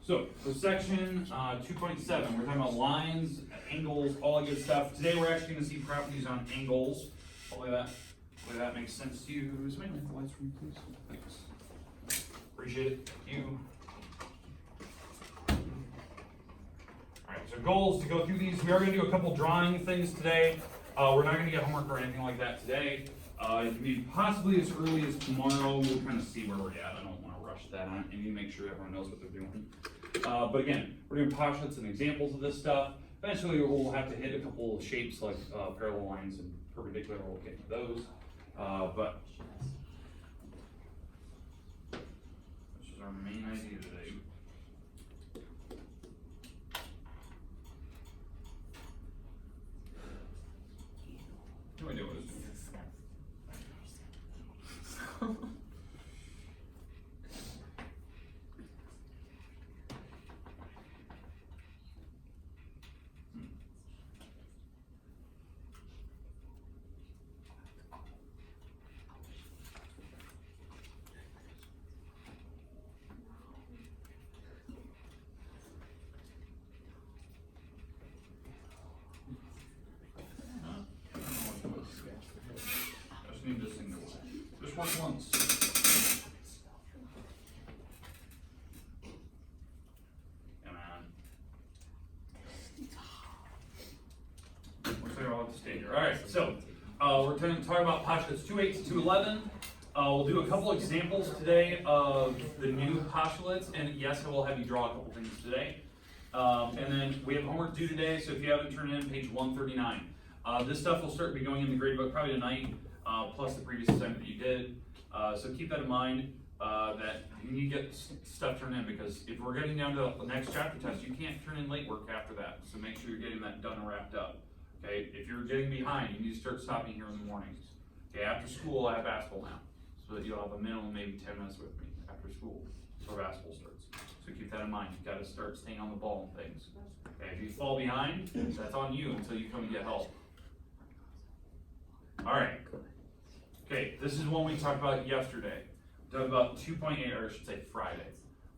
So for section 2.7, we're talking about lines, angles, all that good stuff. Today we're actually going to see properties on angles. Hopefully that makes sense to you. Is my lights for me, please? Thanks. Appreciate it. Thank you. Alright, so goals to go through these. We are going to do a couple drawing things today. We're not going to get homework or anything like that today. It can be possibly as early as tomorrow. We'll kind of see where we're at. I don't want to rush that on. I need to make sure everyone knows what they're doing. But again, we're doing postulates and examples of this stuff. Eventually we'll have to hit a couple of shapes like parallel lines and perpendicular. We'll get to those. But this is our main idea today. No idea what it's doing. Need this thing to work. Just work once. Come on. Looks like we're all at the stage here. Alright, so we're going to talk about postulates 2.8 to 2.11. We'll do a couple examples today of the new postulates, and yes, I will have you draw a couple things today. And then we have homework due today, so if you haven't turned in, page 139. This stuff will start to be going in the grade book probably tonight. Plus the previous assignment that you did. So keep that in mind that you need to get stuff turned in, because if we're getting down to the next chapter test, you can't turn in late work after that. So make sure you're getting that done and wrapped up. Okay, if you're getting behind, you need to start stopping here in the mornings. Okay, after school I have basketball now, so that you'll have a minimum maybe 10 minutes with me after school before basketball starts. So keep that in mind. You've got to start staying on the ball and things. Okay, if you fall behind, that's on you until you come and get help. All right. Okay, this is one we talked about yesterday. We talked about 2.8, or I should say Friday.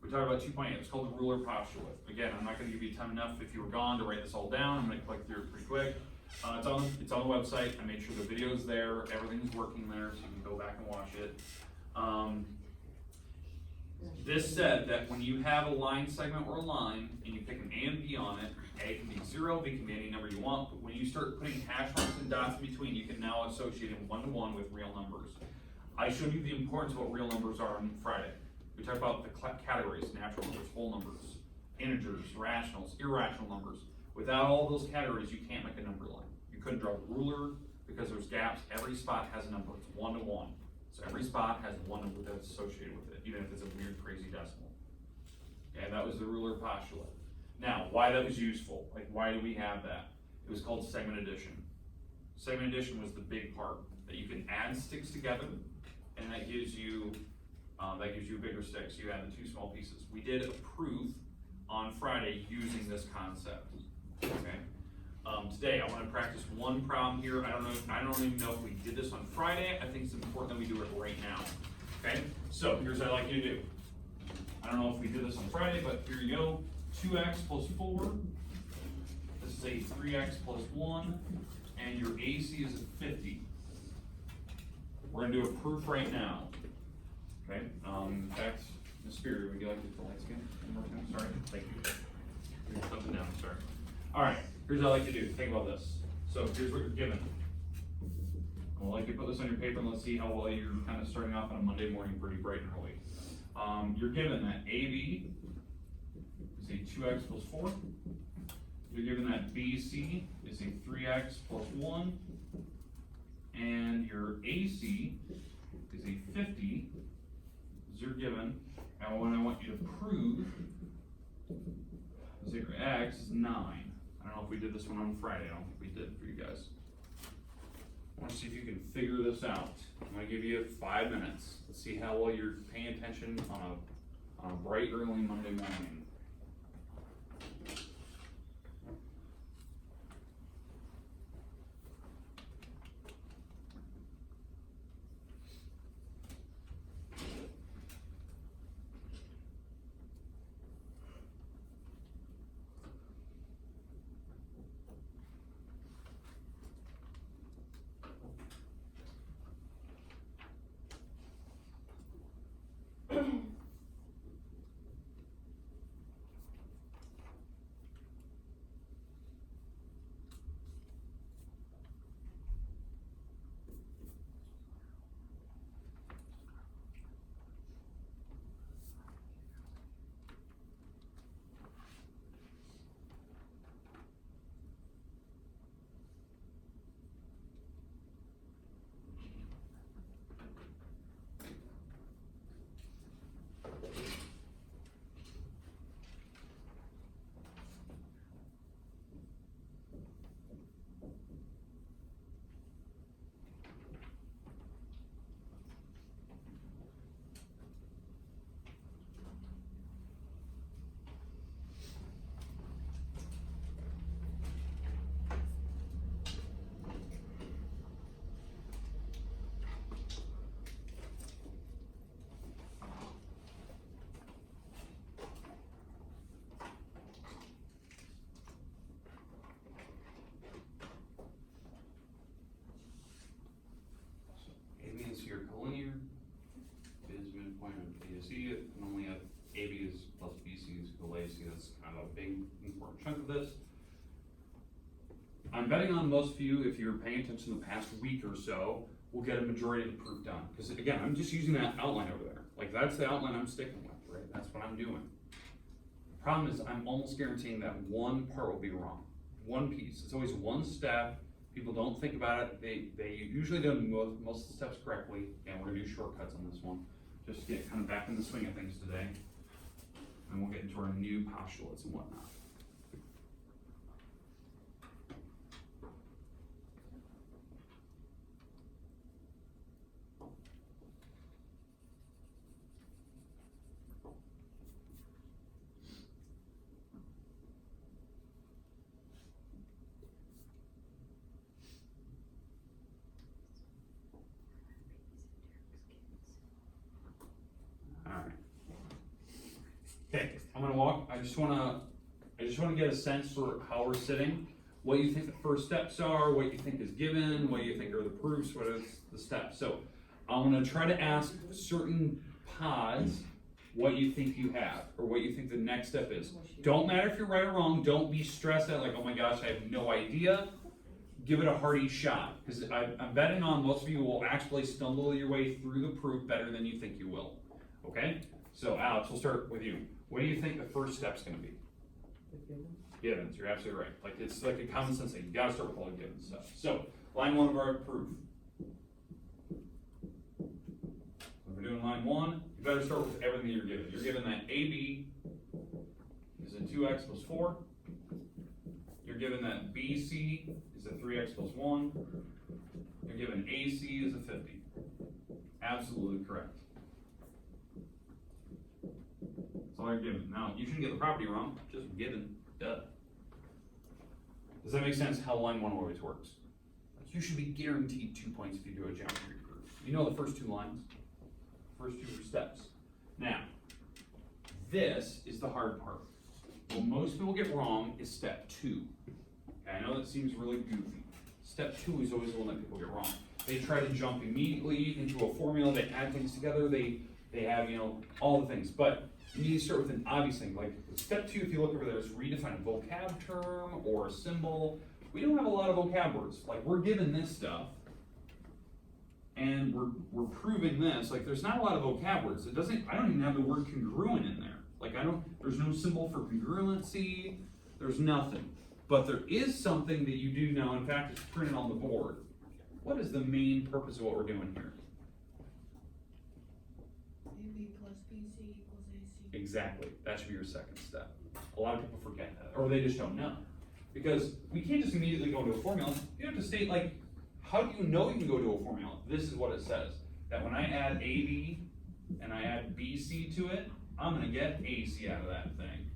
We talked about 2.8. It's called the ruler postulate. Again, I'm not going to give you time enough if you were gone to write this all down. I'm going to click through it pretty quick. It's on the website. I made sure the video's there. Everything's working there, so you can go back and watch it. This said that when you have a line segment or a line, and you pick an A and B on it, A can be 0, B can be any number you want, but when you start putting hash marks and dots in between, you can now associate them one-to-one with real numbers. I showed you the importance of what real numbers are on Friday. We talked about the categories: natural numbers, whole numbers, integers, rationals, irrational numbers. Without all those categories, you can't make a number line. You couldn't draw a ruler because there's gaps. Every spot has a number. It's one-to-one. So every spot has one number that's associated with it, even if it's a weird, crazy decimal. Okay, that was the ruler postulate. Now, why that was useful, like why do we have that? It was called segment addition. Segment addition was the big part, that you can add sticks together, and that gives you bigger sticks. You add the two small pieces. We did a proof on Friday using this concept. Okay. Today, I want to practice one problem here. I don't even know if we did this on Friday. I think it's important that we do it right now. Okay. So here's what I'd like you to do. I don't know if we did this on Friday, but here you go. 2x plus 4. This is a 3x plus 1, and your AC is a 50. We're going to do a proof right now. Okay. In fact, Ms. Spear, would you like to get the lights again? Sorry. Thank you. Something down. Sorry. All right. Here's what I like to do. Think about this. So here's what you're given. I'd like to put this on your paper, and let's see how well you're kind of starting off on a Monday morning pretty bright and early. You're given that AB is a 2x plus 4. You're given that BC is a 3x plus 1. And your AC is a 50, as you're given. And what I want you to prove is that your x is 9. I don't know if we did this one on Friday. I don't think we did for you guys. I want to see if you can figure this out. I'm going to give you 5 minutes. Let's see how well you're paying attention on a bright early Monday morning. or collinear. Is midpoint of A to C, it can only have AB is plus BC is equal to AC. That's kind of a big important chunk of this. I'm betting on most of you, if you're paying attention the past week or so, will get a majority of the proof done. Because again, I'm just using that outline over there. Like that's the outline I'm sticking with, right? That's what I'm doing. Problem is, I'm almost guaranteeing that one part will be wrong. One piece. It's always one step. People don't think about it. They usually do most of the steps correctly. And we're gonna do shortcuts on this one. Just to get kind of back in the swing of things today. And we'll get into our new postulates and whatnot. Okay, I'm gonna walk. I just wanna get a sense for how we're sitting, what you think the first steps are, what you think is given, what you think are the proofs, what are the steps. So I'm gonna try to ask certain pods what you think you have, or what you think the next step is. Don't matter if you're right or wrong. Don't be stressed out like, oh my gosh, I have no idea. Give it a hearty shot, because I'm betting on most of you will actually stumble your way through the proof better than you think you will. Okay? So Alex, we'll start with you. What do you think the first step's gonna be? Givens, you're absolutely right. Like it's like a common sense thing. You gotta start with all the given stuff. So, line one of our proof. When we're doing line one, you better start with everything you're given. You're given that AB is a 2x plus 4. You're given that BC is a 3x plus 1. You're given AC is a 50. Absolutely correct. That's all you're given. Now, you shouldn't get the property wrong, just given. Duh. Does that make sense how line one always works? You should be guaranteed 2 points if you do a geometry proof. You know the first two lines, first two steps. Now, this is the hard part. What most people get wrong is step 2. Okay, I know that seems really goofy. Step 2 is always the one that people get wrong. They try to jump immediately into a formula, they add things together, they have, all the things. But you need to start with an obvious thing. Like step 2, if you look over there, is redefine a vocab term or a symbol. We don't have a lot of vocab words. Like we're given this stuff, and we're proving this. Like there's not a lot of vocab words. I don't even have the word congruent in there. Like there's no symbol for congruency. There's nothing. But there is something that you do know. In fact, it's printed on the board. What is the main purpose of what we're doing here? AB plus BC equals AC. Exactly. That should be your second step. A lot of people forget that, or they just don't know. Because we can't just immediately go into a formula. You have to state, like, how do you know you can go to a formula? This is what it says. That when I add AB and I add BC to it, I'm going to get AC out of that thing.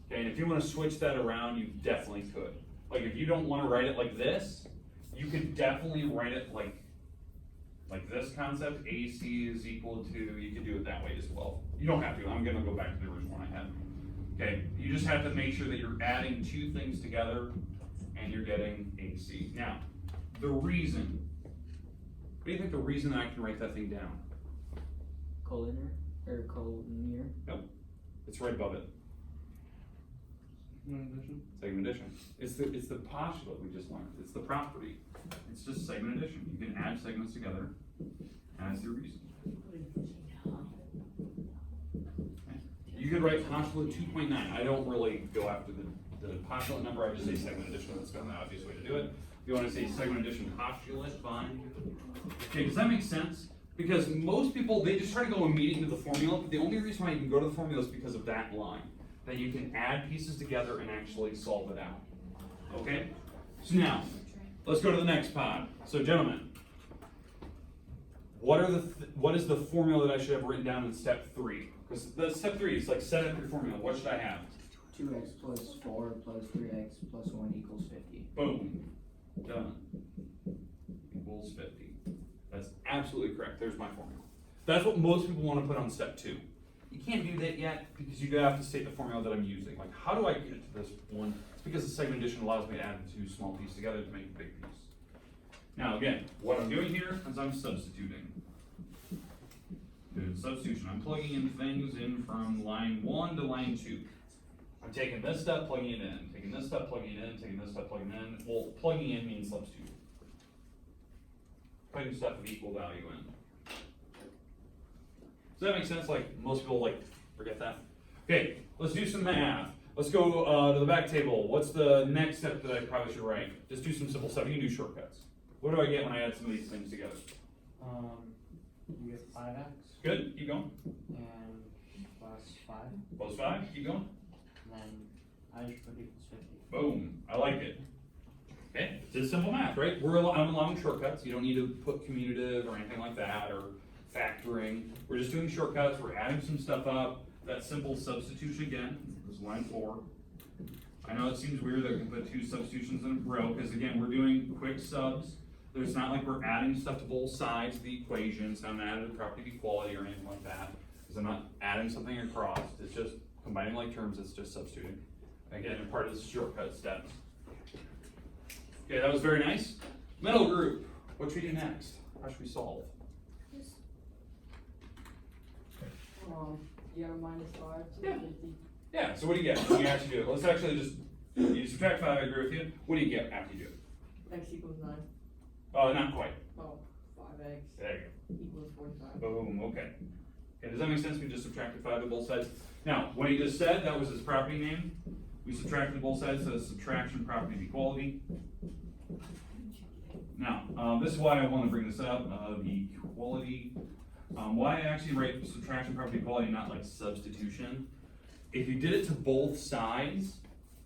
Okay, and if you want to switch that around, you definitely could. Like, if you don't want to write it like this, you could definitely write it like this concept. AC is equal to, you could do it that way as well. You don't have to. I'm going to go back to the original one I had. Okay, you just have to make sure that you're adding two things together and you're getting AC. Now, the reason, what do you think the reason that I can write that thing down? Collinear or collinear? Nope, it's right above it. Segment addition. It's the postulate we just learned. It's the property. It's just segment addition. You can add segments together, and that's the reason. You could write postulate 2.9. I don't really go after the postulate number. I just say segment addition. That's kind of the obvious way to do it. If you want to say segment addition postulate, fine. Okay, does that make sense? Because most people, they just try to go immediately to the formula. But the only reason why you can go to the formula is because of that line. That you can add pieces together and actually solve it out. Okay? So now, let's go to the next pod. So gentlemen, what is the formula that I should have written down in step 3? Because the step 3 is like set up your formula. What should I have? 2x plus 4 plus 3x plus 1 equals 50. Boom. Done. Equals 50. That's absolutely correct. There's my formula. That's what most people want to put on step 2. You can't do that yet because you have to state the formula that I'm using. Like, how do I get to this one? It's because the segment addition allows me to add the two small pieces together to make a big piece. Now again, what I'm doing here is I'm substituting. Doing substitution, I'm plugging in things in from line 1 to line 2. I'm taking this step, plugging it in, taking this step, plugging it in, taking this step, plugging it in. Well, plugging in means substitute. Putting stuff of equal value in. Does that make sense? Like, most people like forget that. Okay, let's do some math. Let's go to the back table. What's the next step that I probably should write? Just do some simple stuff. You can do shortcuts. What do I get when I add some of these things together? You get 5x Good, keep going. and plus 5, Plus 5, keep going. and then algebra equals 50. Boom, I like it. Okay, it's just simple math, right? I'm allowing shortcuts. You don't need to put commutative or anything like that, or factoring. We're just doing shortcuts. We're adding some stuff up. That simple substitution again, this is line 4. I know it seems weird that we can put 2 substitutions in a row, because again, we're doing quick subs. There's not like we're adding stuff to both sides of the equation. It's not an additive property of equality or anything like that, because I'm not adding something across. It's just combining like terms. It's just substituting. Again, part of this shortcut steps. Okay, that was very nice. Middle group, what should we do next? How should we solve? You have a minus 5 to Yeah. 50. Yeah, so what do you get when you actually do it? Let's actually just, you subtract 5, I agree with you. What do you get after you do it? X equals 9. Not quite. Oh, 5x There you equals 45. go. Boom, okay. Okay, does that make sense? We just subtracted 5 to both sides. Now, what he just said, that was his property name. We subtracted both sides, so it's subtraction property of equality. Now, this is why I want to bring this up, the equality. Why I actually write subtraction property of equality, not like substitution. If you did it to both sides,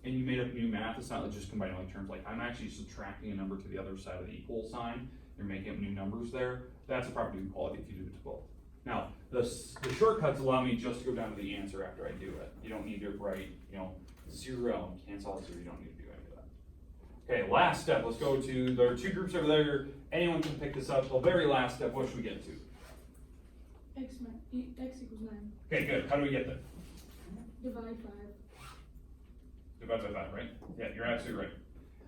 and you made up new math, it's not like just combining like terms. Like, I'm actually subtracting a number to the other side of the equal sign. You're making up new numbers there. That's a property of equality if you do it to both. Now, the shortcuts allow me just to go down to the answer after I do it. You don't need to write, 0 and cancel out 0. You don't need to do any of that. Okay, last step. Let's go to, there are 2 groups over there. Anyone can pick this up. The very last step, what should we get to? X equals 9. Okay, good. How do we get there? Divide 5. Divide by 5, right? Yeah, you're absolutely right.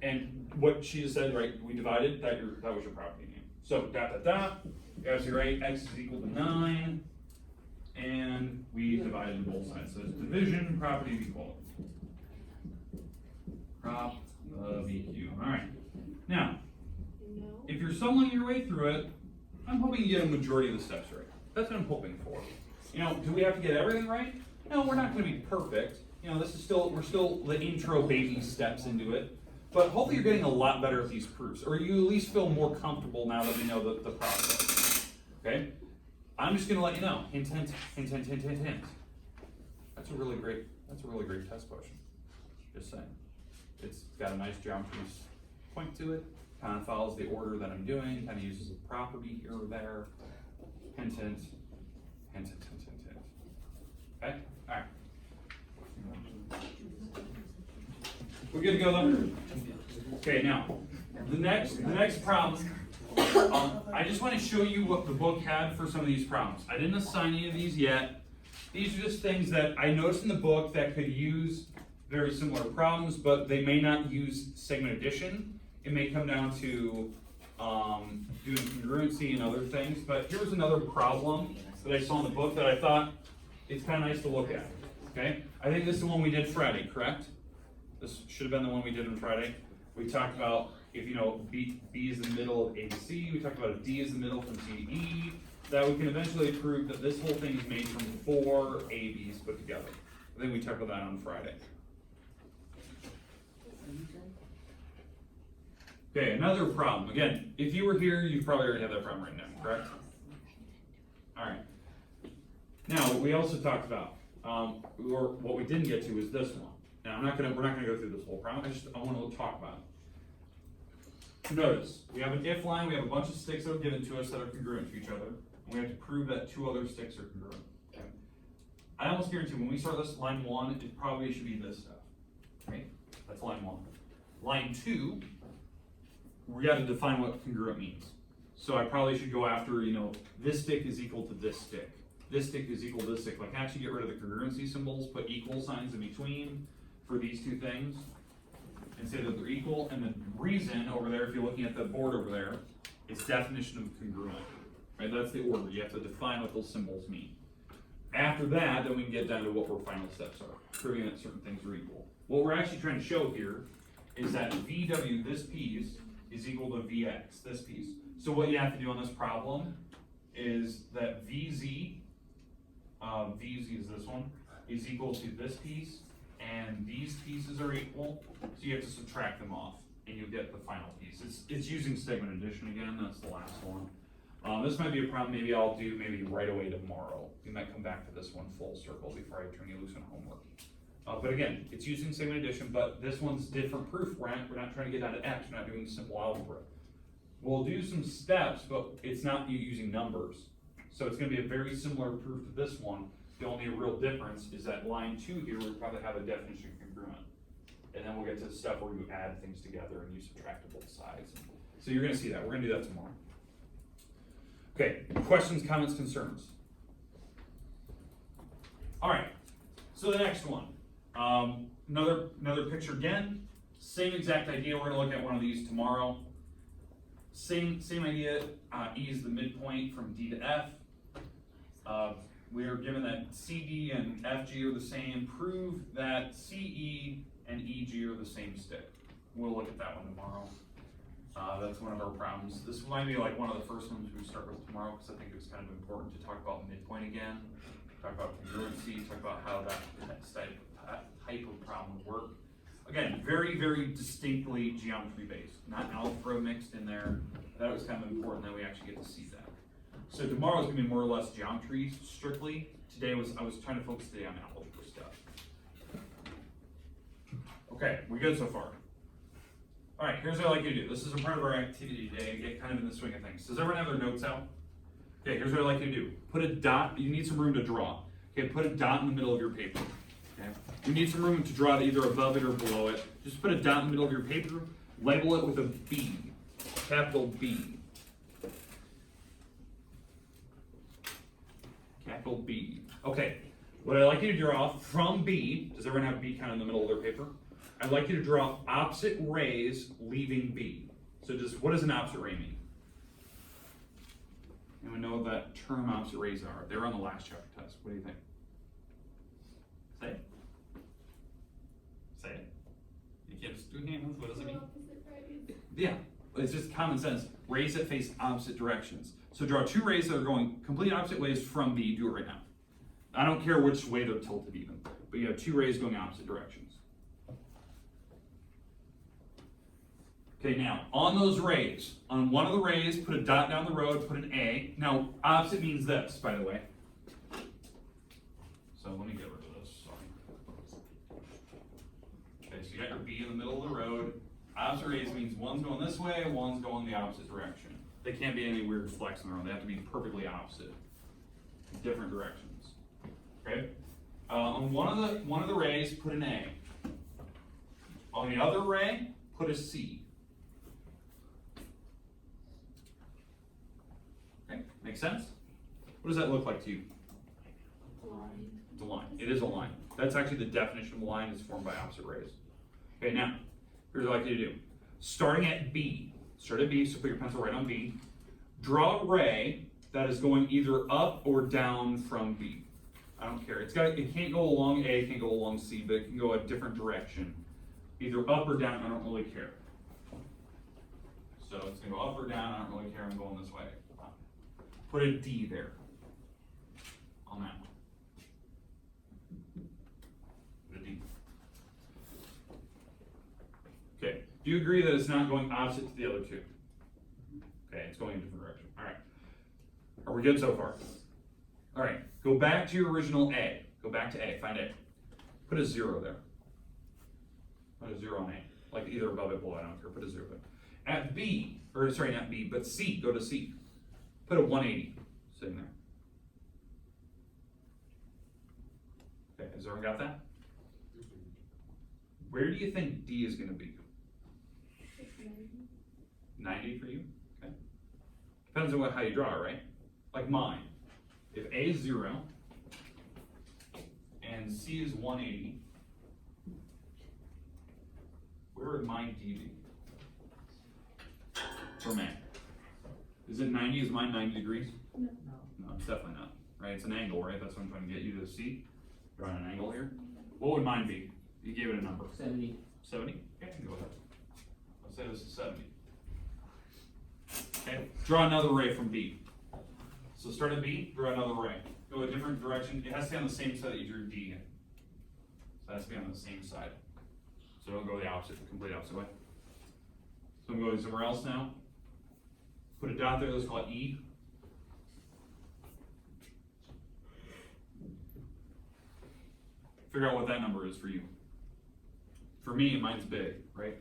And what she just said, right, we divided, that was your property name. So, you're absolutely right, x is equal to 9, and we divided to both sides. So it's division, property of equality. Prop of EQ, all right. Now, if you're stumbling your way through it, I'm hoping you get a majority of the steps right. That's what I'm hoping for. Do we have to get everything right? No, we're not gonna be perfect. This is we're still the intro baby steps into it. But hopefully you're getting a lot better at these proofs, or you at least feel more comfortable now that we know the process. Okay? I'm just gonna let you know. Hint, hint, hint, hint, hint, hint, hint. That's a really great test question. Just saying. It's got a nice geometry point to it. Kind of follows the order that I'm doing, kind of uses a property here or there. Hint, hint, hint, hint, hint, hint, hint. Okay? Alright. We're good to go though? Okay, now, the next problem, I just want to show you what the book had for some of these problems. I didn't assign any of these yet. These are just things that I noticed in the book that could use very similar problems, but they may not use segment addition. It may come down to doing congruency and other things, but here's another problem that I saw in the book that I thought it's kind of nice to look at, okay? I think this is the one we did Friday, correct? This should have been the one we did on Friday. We talked about if B is the middle of A to C, we talked about if D is the middle from C to E, that we can eventually prove that this whole thing is made from 4 ABs put together. I think we talked about that on Friday. Okay, another problem. Again, if you were here, you probably already had that problem written down, correct? All right. Now, what we also talked about, or what we didn't get to is this one. Now, we're not gonna go through this whole problem. I want to talk about it. Notice, we have an if line, we have a bunch of sticks that are given to us that are congruent to each other, and we have to prove that 2 other sticks are congruent. Okay? I almost guarantee when we start this line 1, it probably should be this stuff. Right? That's line 1. Line 2, we got to define what congruent means. So I probably should go after, this stick is equal to this stick. This stick is equal to this stick. Like, actually get rid of the congruency symbols, put equal signs in between for these 2 things. and say that they're equal, and the reason over there, if you're looking at the board over there, is definition of congruent, right? That's the order, you have to define what those symbols mean. After that, then we can get down to what our final steps are, proving that certain things are equal. What we're actually trying to show here is that VW, this piece, is equal to VX, this piece. So what you have to do on this problem is that VZ is this one, is equal to this piece, and these pieces are equal, so you have to subtract them off, and you'll get the final piece. It's using segment addition again, that's the last one. This might be a problem maybe I'll do maybe right away tomorrow. We might come back to this one full circle before I turn you loose on homework. But again, it's using segment addition, but this one's different proof. We're not trying to get down to X, we're not doing simple algebra. We'll do some steps, but it's not you using numbers. So it's gonna be a very similar proof to this one. The only real difference is that line 2 here, we probably have a definition of congruent. And then we'll get to the stuff where you add things together and you subtract to both sides. So you're gonna see that, we're gonna do that tomorrow. Okay, questions, comments, concerns? All right, so the next one. Another picture again, same exact idea. We're gonna look at one of these tomorrow. Same idea, E is the midpoint from D to F. We are given that CD and FG are the same. Prove that CE and EG are the same stick. We'll look at that one tomorrow. That's one of our problems. This might be like one of the first ones we start with tomorrow because I think it was kind of important to talk about midpoint again, talk about congruency, talk about how that type of problem would work. Again, very, very distinctly geometry based, not algebra mixed in there. That was kind of important that we actually get to see that. So tomorrow's gonna be more or less geometry strictly. I was trying to focus today on algebra stuff. Okay, we good so far? All right, here's what I'd like you to do. This is a part of our activity today, get kind of in the swing of things. Does everyone have their notes out? Okay, here's what I'd like you to do. Put a dot, you need some room to draw. Okay, put a dot in the middle of your paper. Okay, you need some room to draw it either above it or below it. Just put a dot in the middle of your paper, label it with a B, capital B. Capital B. Okay, what I'd like you to draw from B, does everyone have B kind of in the middle of their paper? I'd like you to draw opposite rays leaving B. So what does an opposite ray mean? Anyone know what that term opposite rays are? They were on the last chapter test. What do you think? Say it. Say it. You can't just do hands. What does it mean? Yeah, it's just common sense. Rays that face opposite directions. So draw two rays that are going complete opposite ways from B. Do it right now. I don't care which way they're tilted even, but you have two rays going opposite directions. Okay, now, on those rays, on one of the rays, put a dot down the road, put an A. Now, opposite means this, by the way. So let me get rid of this. Sorry. Okay, so you got your B in the middle of the road. Opposite rays means one's going this way, one's going the opposite direction. They can't be any weird flex in the road. They have to be perfectly opposite, different directions. Okay. On one of the rays, put an A. On the other ray, put a C. Okay, make sense? What does that look like to you? It's a line. It is a line. That's actually the definition of a line is formed by opposite rays. Okay, now, here's what I'd like you to do. Starting at B. Start at B, so put your pencil right on B. Draw a ray that is going either up or down from B. I don't care. It can't go along A, it can't go along C, but it can go a different direction. Either up or down, I don't really care. So it's gonna go up or down, I don't really care, I'm going this way. Put a D there on that one. Put a D. Okay, do you agree that it's not going opposite to the other two? Okay, it's going in a different direction. All right. Are we good so far? All right, go back to your original A. Go back to A, find A. Put a 0 there. Put a 0 on A. Like either above it, below it, I don't care. Put a 0 there. At B, or sorry, not B, but C, go to C. Put a 180 sitting there. Okay, has everyone got that? Where do you think D is going to be? 90 for you? Okay. Depends on how you draw it, right? Like mine. If A is 0 and C is 180, Where would my D be? For me. Is it 90? Is mine 90 degrees? No. No, it's definitely not. Right? It's an angle, right? That's what I'm trying to get you to see. Drawing an angle here. What would mine be? You gave it a number. 70. 70? Okay, I can go with that. Let's say this is 70. Okay, draw another ray from B. So start at B, draw another ray. Go a different direction. It has to be on the same side that you drew D in. So it has to be on the same side. So don't go the opposite, the complete opposite way. So I'm going somewhere else now. Put a dot there, let's call it E. Figure out what that number is for you. For me, mine's big, right?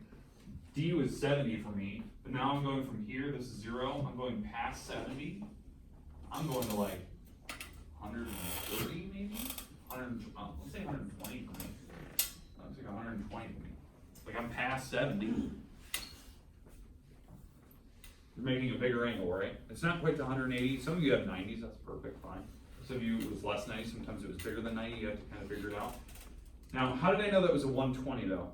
D was 70 for me, but now I'm going from here, this is 0, I'm going past 70. I'm going to like 130 maybe? 100, let's say 120 for me. Let's say 120 for me. Like I'm past 70. You're making a bigger angle, right? It's not quite to 180. Some of you have 90s, that's perfect, fine. Some of you it was less 90, sometimes it was bigger than 90, you have to kind of figure it out. Now, how did I know that was a 120 though?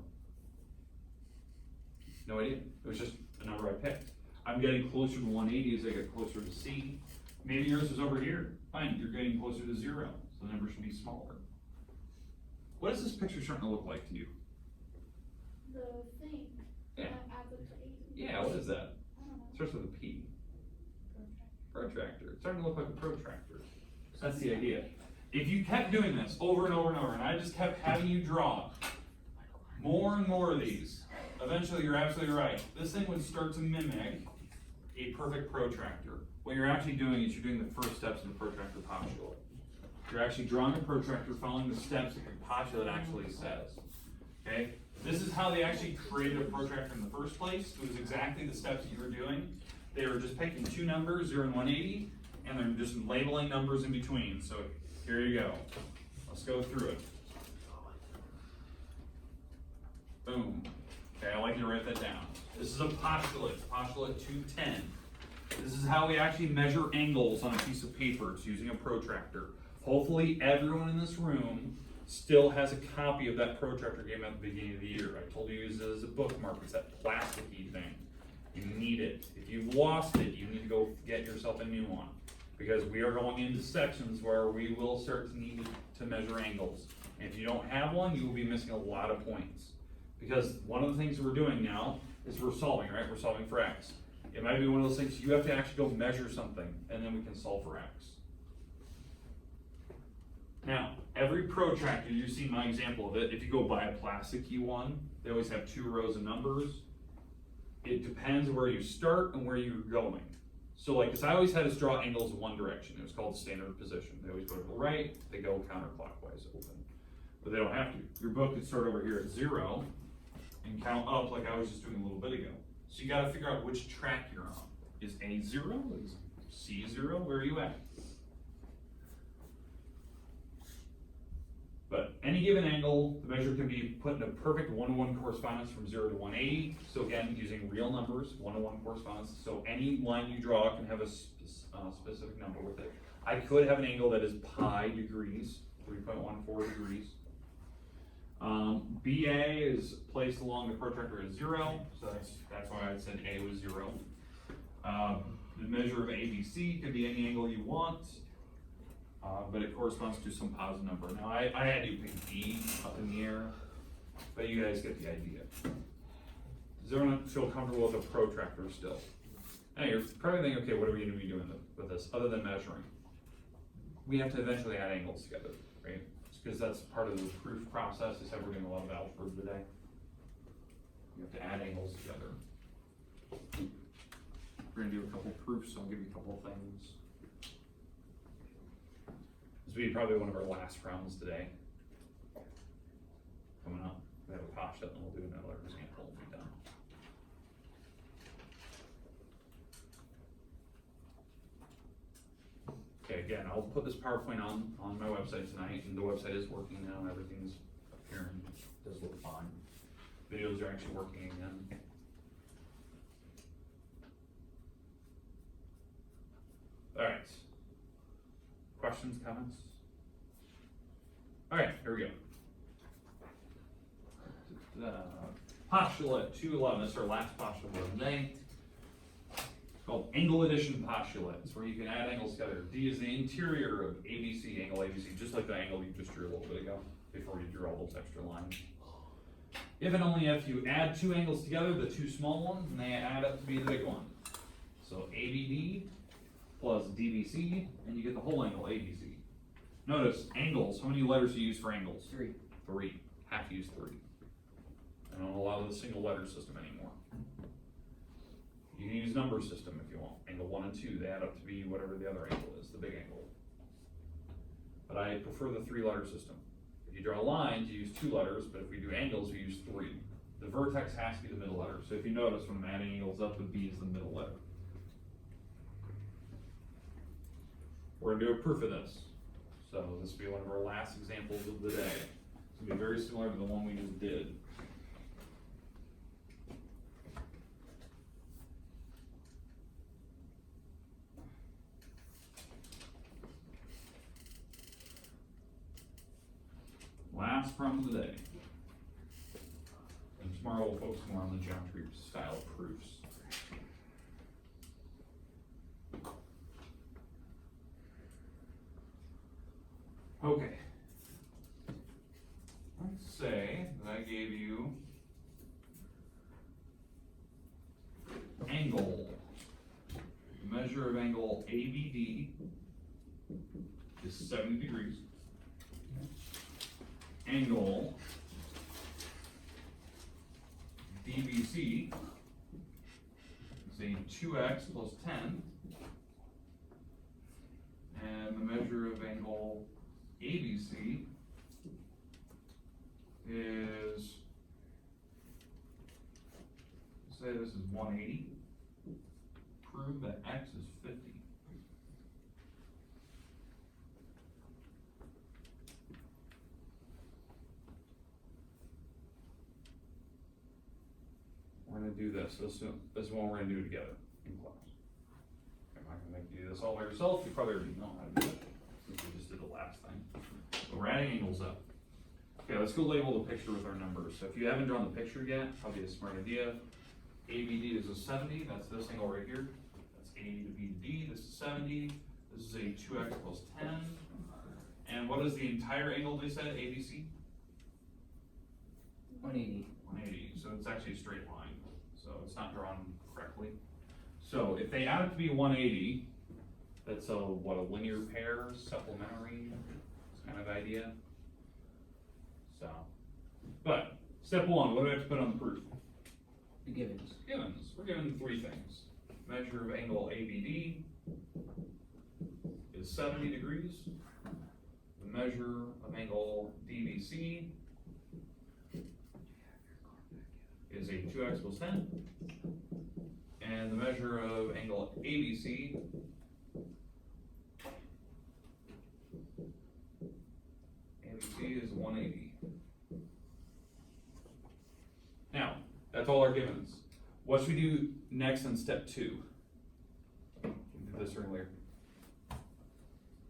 No idea. It was just a number I picked. I'm getting closer to 180 as I get closer to C. Maybe yours is over here. Fine, you're getting closer to 0, so the number should be smaller. What is this picture starting to look like to you? The thing. Yeah. That adds up to 8. Yeah, what is that? I don't know. It starts with a P. Protractor. Protractor. It's starting to look like a protractor. That's the idea. If you kept doing this over and over and over, and I just kept having you draw more and more of these, eventually you're absolutely right. This thing would start to mimic a perfect protractor. What you're actually doing is you're doing the first steps in the protractor postulate. You're actually drawing a protractor following the steps that the postulate actually says. Okay? This is how they actually created a protractor in the first place. It was exactly the steps that you were doing. They were just picking two numbers, 0 and 180, and they're just labeling numbers in between. So here you go. Let's go through it. Boom. Okay, I like you to write that down. This is a postulate, postulate 210. This is how we actually measure angles on a piece of paper. It's using a protractor. Hopefully everyone in this room still has a copy of that protractor game at the beginning of the year. I told you to use it as a bookmark. It's that plasticky thing. You need it. If you've lost it, you need to go get yourself a new one. Because we are going into sections where we will start to need to measure angles. And if you don't have one, you will be missing a lot of points. Because one of the things we're doing now is we're solving, right? We're solving for x. It might be one of those things you have to actually go measure something, and then we can solve for x. Now, every protractor, you've seen my example of it. If you go buy a plasticky one, they always have 2 rows of numbers. It depends where you start and where you're going. So like this, I always had us draw angles in one direction. It was called standard position. They always go to the right, they go counterclockwise open. But they don't have to. Your book could start over here at 0 and count up like I was just doing a little bit ago. So you gotta figure out which track you're on. Is A 0? Is C 0? Where are you at? But any given angle, the measure can be put in a perfect 1-to-1 correspondence from 0 to 180. So again, using real numbers, 1-to-1 correspondence. So any line you draw can have a specific number with it. I could have an angle that is pi degrees, 3.14 degrees. BA is placed along the protractor at 0, so that's why I said A was 0. The measure of ABC could be any angle you want. But it corresponds to some positive number. Now, I had you pick D up in the air, but you guys get the idea. Does everyone feel comfortable with a protractor still? Now, you're probably thinking, okay, what are we going to be doing with this, other than measuring? We have to eventually add angles together, right? Because that's part of the proof process, is how we're doing a lot of algebra today. You have to add angles together. We're going to do a couple proofs, so I'll give you a couple things. This will be probably one of our last rounds today. Coming up, we have a postulate and we'll do another example and be done. Okay, again, I'll put this PowerPoint on my website tonight, and the website is working now. Everything's appearing, does look fine. Videos are actually working again. All right. Questions, comments? All right, here we go. Postulate 211, this is our last postulate of the day. It's called angle addition postulates, where you can add angles together. D is the interior of ABC, angle ABC, just like the angle you just drew a little bit ago, before you drew all those extra lines. If and only if you add two angles together, the two small ones, and they add up to be the big one. So ABD plus DBC, and you get the whole angle ABC. Notice, angles, how many letters do you use for angles? 3. 3. Have to use 3. I don't allow the single letter system anymore. You can use number system if you want. Angle 1 and 2, they add up to be whatever the other angle is, the big angle. But I prefer the 3-letter system. If you draw lines, you use 2 letters, but if we do angles, we use 3. The vertex has to be the middle letter. So if you notice, when I'm adding angles up, the B is the middle letter. We're gonna do a proof of this. So this will be one of our last examples of the day. It's gonna be very similar to the one we just did. Last problem of the day. And tomorrow we'll focus more on the geometry style proofs. Okay. Let's say that I gave you angle. The measure of angle ABD is 70 degrees. Angle DBC is a 2x plus 10. And the measure of angle ABC is, say this is 180. Prove that x is 50. We're gonna do this. This is one we're gonna do together in class. I'm not gonna make you do this all by yourself. You probably already know how to do it, since we just did the last thing. But we're adding angles up. Okay, let's go label the picture with our numbers. So if you haven't drawn the picture yet, probably a smart idea. ABD is a 70, that's this angle right here. That's A to B to D, this is 70. This is a 2x plus 10. And what is the entire angle they said, ABC? 180. 180, so it's actually a straight line. So it's not drawn correctly. So if they add it to be 180, that's a linear pair, supplementary kind of idea. So, but step 1, what do I have to put on the proof? The givens. Givens. We're given 3 things. Measure of angle ABD is 70 degrees. The measure of angle DBC is a 2x plus 10. And the measure of angle ABC is 180. Now, that's all our givens. What should we do next in step 2? We did this earlier.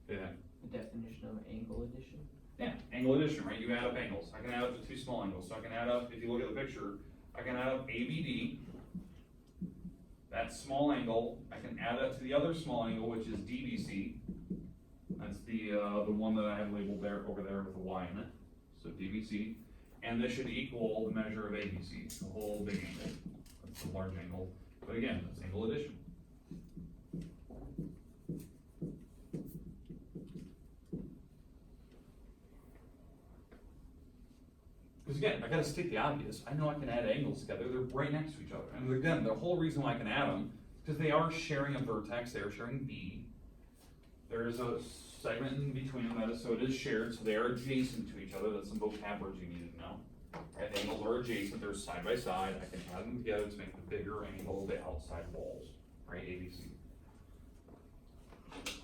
Yeah. The definition of angle addition. Yeah, angle addition, right? You add up angles. I can add up to 2 small angles. So I can add up, if you look at the picture, I can add up ABD, that small angle. I can add that to the other small angle, which is DBC. That's the one that I have labeled there over there with a Y in it. So DBC. And this should equal the measure of ABC, the whole big angle. That's the large angle. But again, that's angle addition. Because again, I gotta state the obvious. I know I can add angles together. They're right next to each other. And again, the whole reason why I can add them is because they are sharing a vertex. They are sharing B. There's a segment in between them that is, so it is shared. So they are adjacent to each other. That's some vocab words you need to know. Right? The angles are adjacent. They're side by side. I can add them together to make the bigger angle of the outside walls. Right? ABC.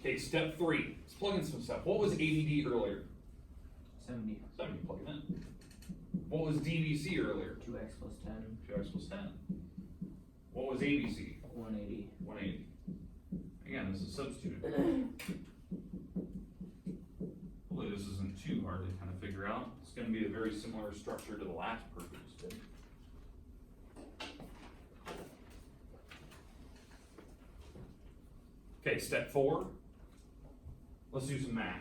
Okay, step 3. Let's plug in some stuff. What was ABD earlier? 70. 70. Plug it in. What was DBC earlier? 2x plus 10. 2x plus 10. What was ABC? 180. 180. Again, this is substituted. Hopefully this isn't too hard to kind of figure out. It's going to be a very similar structure to the last proof we just did. Okay, step 4. Let's do some math.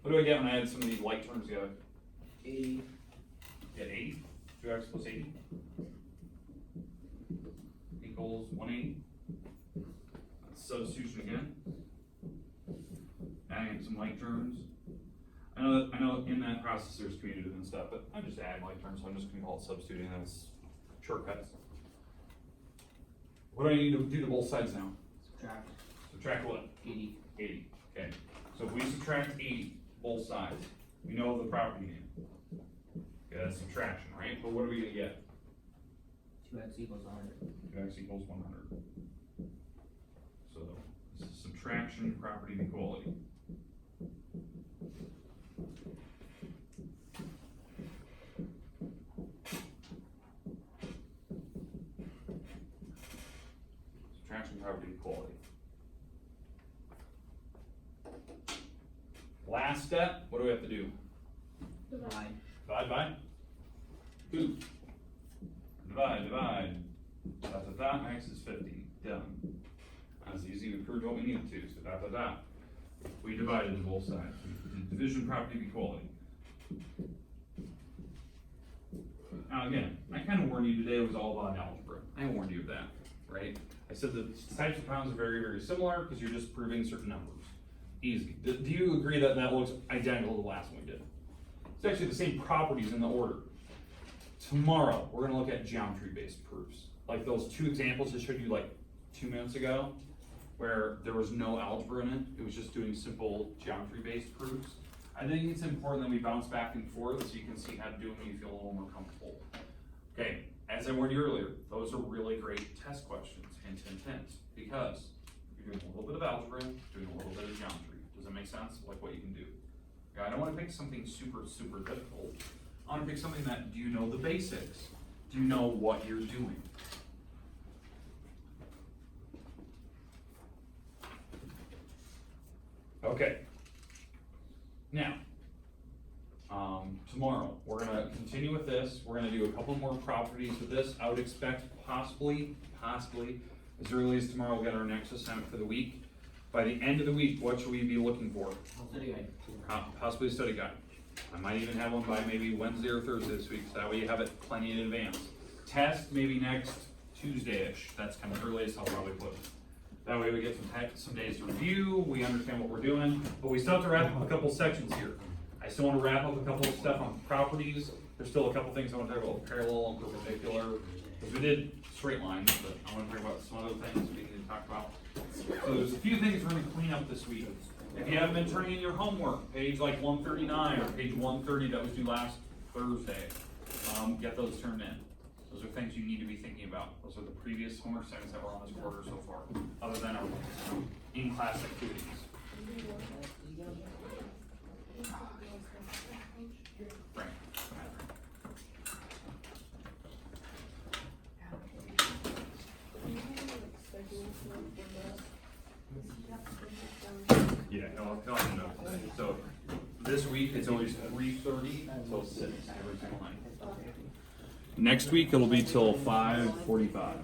What do I get when I add some of these like terms together? 80. Get 80. 2x plus 80 equals 180. That's substitution again. Adding in some like terms. I know in that process there's commutative and stuff, but I'm just adding like terms, so I'm just gonna call it substituting. That's shortcuts. What do I need to do to both sides now? Subtract. Subtract what? 80. 80. Okay. So if we subtract 80, both sides, we know the property name. Okay, that's subtraction, right? But what are we gonna get? 2x equals 100. 2x equals 100. So this is subtraction, property of equality. Subtraction, property of equality. Last step, what do we have to do? Divide. Divide by 2. Divide. X is 50. Done. That's easy. We proved what we needed to. So we divided to both sides. Division, property of equality. Now again, I kind of warned you today it was all about algebra. I warned you of that, right? I said the types of pounds are very, very similar because you're just proving certain numbers. Easy. Do you agree that that looks identical to the last one we did? It's actually the same properties in the order. Tomorrow, we're gonna look at geometry-based proofs. Like those 2 examples I showed you like 2 minutes ago, where there was no algebra in it. It was just doing simple geometry-based proofs. I think it's important that we bounce back and forth so you can see how to do it when you feel a little more comfortable. Okay, as I warned you earlier, those are really great test questions, hint, hint, hint, because you're doing a little bit of algebra, doing a little bit of geometry. Does that make sense? Like what you can do. Okay, I don't want to pick something super, super difficult. I want to pick something that, do you know the basics? Do you know what you're doing? Okay. Now, tomorrow, we're gonna continue with this. We're gonna do a couple more properties with this. I would expect possibly, as early as tomorrow, we'll get our next assignment for the week. By the end of the week, what should we be looking for? Study guide. Possibly a study guide. I might even have one by maybe Wednesday or Thursday this week, so that way you have it plenty in advance. Test maybe next Tuesday-ish. That's kind of earliest I'll probably put it. That way we get some days to review, we understand what we're doing, but we still have to wrap up a couple sections here. I still want to wrap up a couple of stuff on properties. There's still a couple things I want to talk about, parallel and perpendicular, because we did straight lines, but I want to talk about some other things we need to talk about. So there's a few things we're going to clean up this week. If you haven't been turning in your homework, page like 139 or page 130 that was due last Thursday, get those turned in. Those are things you need to be thinking about. Those are the previous homework assignments that were on this quarter so far, other than our in-class activities. Frank. Yeah, I'll know. So this week it's always 3:30 until 6 every single night. Next week it'll be till 5:45.